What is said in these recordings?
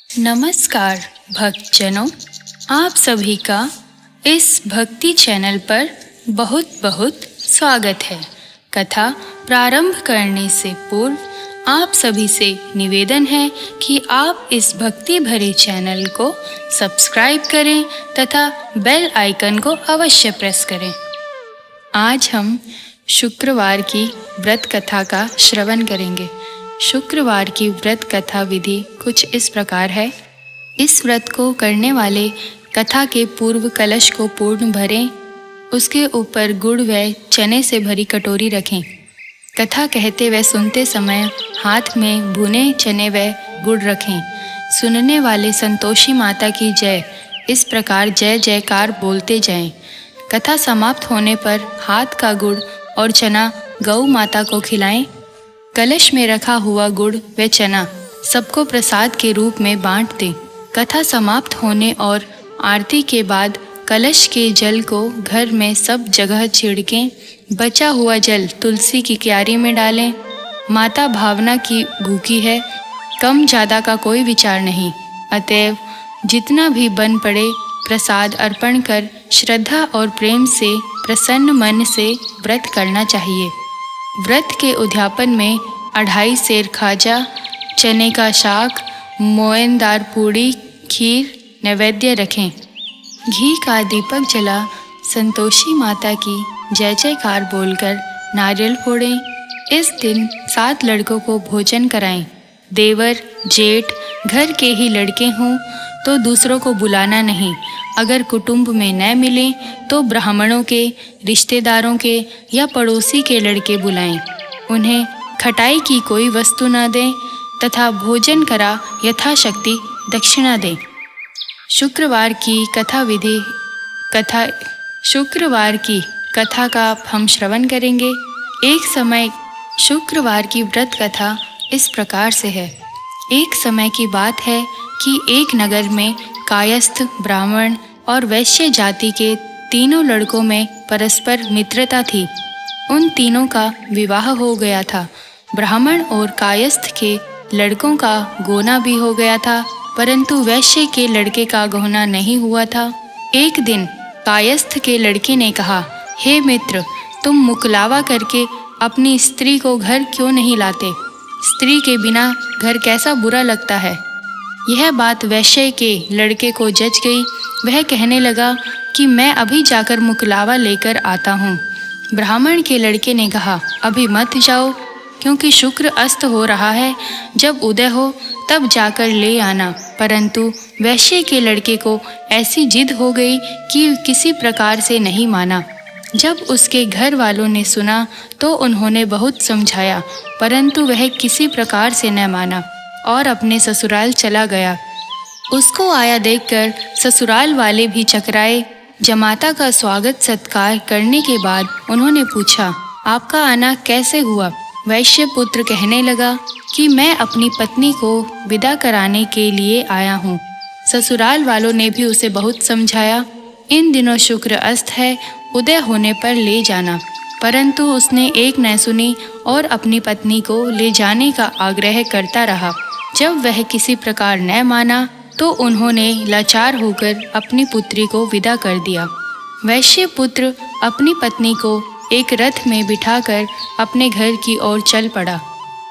नमस्कार भक्तजनों, आप सभी का इस भक्ति चैनल पर बहुत बहुत स्वागत है। कथा प्रारंभ करने से पूर्व आप सभी से निवेदन है कि आप इस भक्ति भरे चैनल को सब्सक्राइब करें तथा बेल आइकन को अवश्य प्रेस करें। आज हम शुक्रवार की व्रत कथा का श्रवण करेंगे। शुक्रवार की व्रत कथा विधि कुछ इस प्रकार है। इस व्रत को करने वाले कथा के पूर्व कलश को पूर्ण भरें, उसके ऊपर गुड़ व चने से भरी कटोरी रखें। कथा कहते व सुनते समय हाथ में भुने चने व गुड़ रखें। सुनने वाले संतोषी माता की जय इस प्रकार जय जयकार बोलते जाएं। कथा समाप्त होने पर हाथ का गुड़ और चना गौ माता को खिलाएं। कलश में रखा हुआ गुड़ व चना सबको प्रसाद के रूप में बांट दें। कथा समाप्त होने और आरती के बाद कलश के जल को घर में सब जगह छिड़कें। बचा हुआ जल तुलसी की क्यारी में डालें। माता भावना की भूखी है, कम ज़्यादा का कोई विचार नहीं, अतएव जितना भी बन पड़े प्रसाद अर्पण कर श्रद्धा और प्रेम से प्रसन्न मन से व्रत करना चाहिए। व्रत के उद्यापन में 2.5 सेर खाजा, चने का शाक, मोयनदार पूड़ी, खीर नैवेद्य रखें। घी का दीपक जला संतोषी माता की जय जयकार बोलकर नारियल फोड़ें। इस दिन 7 लड़कों को भोजन कराएं। देवर जेठ घर के ही लड़के हों तो दूसरों को बुलाना नहीं। अगर कुटुंब में न मिलें तो ब्राह्मणों के, रिश्तेदारों के या पड़ोसी के लड़के बुलाएं। उन्हें खटाई की कोई वस्तु न दें तथा भोजन करा यथाशक्ति दक्षिणा दें। शुक्रवार की कथा का हम श्रवण करेंगे। एक समय शुक्रवार की व्रत कथा इस प्रकार से है। एक समय की बात है कि एक नगर में कायस्थ, ब्राह्मण और वैश्य जाति के तीनों लड़कों में परस्पर मित्रता थी। उन तीनों का विवाह हो गया था। ब्राह्मण और कायस्थ के लड़कों का गोना भी हो गया था, परंतु वैश्य के लड़के का गोना नहीं हुआ था। एक दिन कायस्थ के लड़के ने कहा, हे मित्र, तुम मुकलावा करके अपनी स्त्री को घर क्यों नहीं लाते? स्त्री के बिना घर कैसा बुरा लगता है। यह बात वैश्य के लड़के को जच गई। वह कहने लगा कि मैं अभी जाकर मुकलावा लेकर आता हूँ। ब्राह्मण के लड़के ने कहा, अभी मत जाओ, क्योंकि शुक्र अस्त हो रहा है, जब उदय हो तब जाकर ले आना। परंतु वैश्य के लड़के को ऐसी जिद हो गई कि किसी प्रकार से नहीं माना। जब उसके घर वालों ने सुना तो उन्होंने बहुत समझाया, परंतु वह किसी प्रकार से न माना और अपने ससुराल चला गया। उसको आया देखकर ससुराल वाले भी चकराए। जमाता का स्वागत सत्कार करने के बाद उन्होंने पूछा, आपका आना कैसे हुआ? वैश्य पुत्र कहने लगा कि मैं अपनी पत्नी को विदा कराने के लिए आया हूँ। ससुराल वालों ने भी उसे बहुत समझाया। इन दिनों शुक्र अस्त है, उदय होने पर ले जाना, परंतु उसने एक न सुनी और अपनी पत्नी को ले जाने का आग्रह करता रहा। जब वह किसी प्रकार न माना तो उन्होंने लाचार होकर अपनी पुत्री को विदा कर दिया। वैश्य पुत्र अपनी पत्नी को एक रथ में बिठाकर अपने घर की ओर चल पड़ा।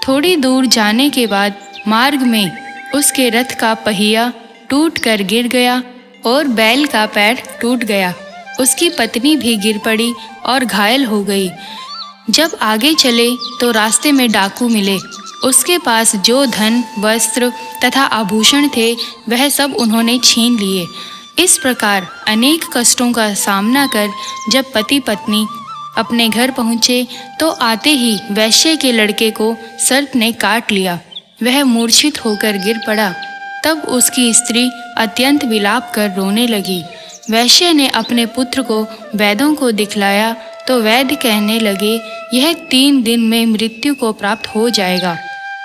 थोड़ी दूर जाने के बाद मार्ग में उसके रथ का पहिया टूटकर गिर गया और बैल का पैर टूट गया। उसकी पत्नी भी गिर पड़ी और घायल हो गई। जब आगे चले तो रास्ते में डाकू मिले। उसके पास जो धन, वस्त्र तथा आभूषण थे वह सब उन्होंने छीन लिए। इस प्रकार अनेक कष्टों का सामना कर जब पति पत्नी अपने घर पहुँचे तो आते ही वैश्य के लड़के को सर्प ने काट लिया। वह मूर्छित होकर गिर पड़ा। तब उसकी स्त्री अत्यंत विलाप कर रोने लगी। वैश्य ने अपने पुत्र को वैद्यों को दिखलाया तो वैद्य कहने लगे, यह 3 दिन में मृत्यु को प्राप्त हो जाएगा।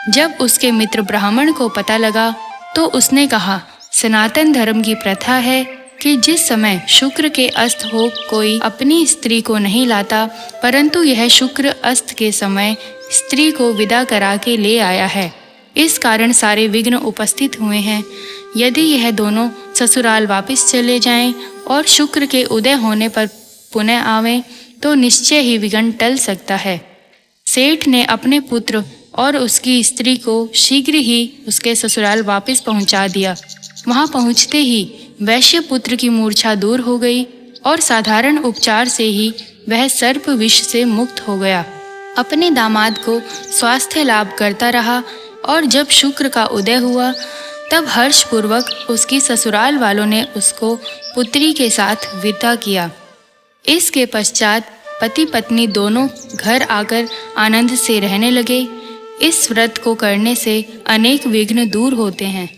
जब उसके मित्र ब्राह्मण को पता लगा तो उसने कहा, सनातन धर्म की प्रथा है कि जिस समय शुक्र के अस्त हो कोई अपनी स्त्री को नहीं लाता, परंतु यह शुक्र अस्त के समय स्त्री को विदा करा के ले आया है। इस कारण सारे विघ्न उपस्थित हुए हैं। यदि यह दोनों ससुराल वापस चले जाएं और शुक्र के उदय होने पर पुनः आवें तो निश्चय ही विघ्न टल सकता है। सेठ ने अपने पुत्र और उसकी स्त्री को शीघ्र ही उसके ससुराल वापस पहुंचा दिया। वहां पहुंचते ही वैश्य पुत्र की मूर्छा दूर हो गई और साधारण उपचार से ही वह सर्प विष से मुक्त हो गया। अपने दामाद को स्वास्थ्य लाभ करता रहा और जब शुक्र का उदय हुआ तब हर्षपूर्वक उसकी ससुराल वालों ने उसको पुत्री के साथ विदा किया। इसके पश्चात पति पत्नी दोनों घर आकर आनंद से रहने लगे। इस व्रत को करने से अनेक विघ्न दूर होते हैं।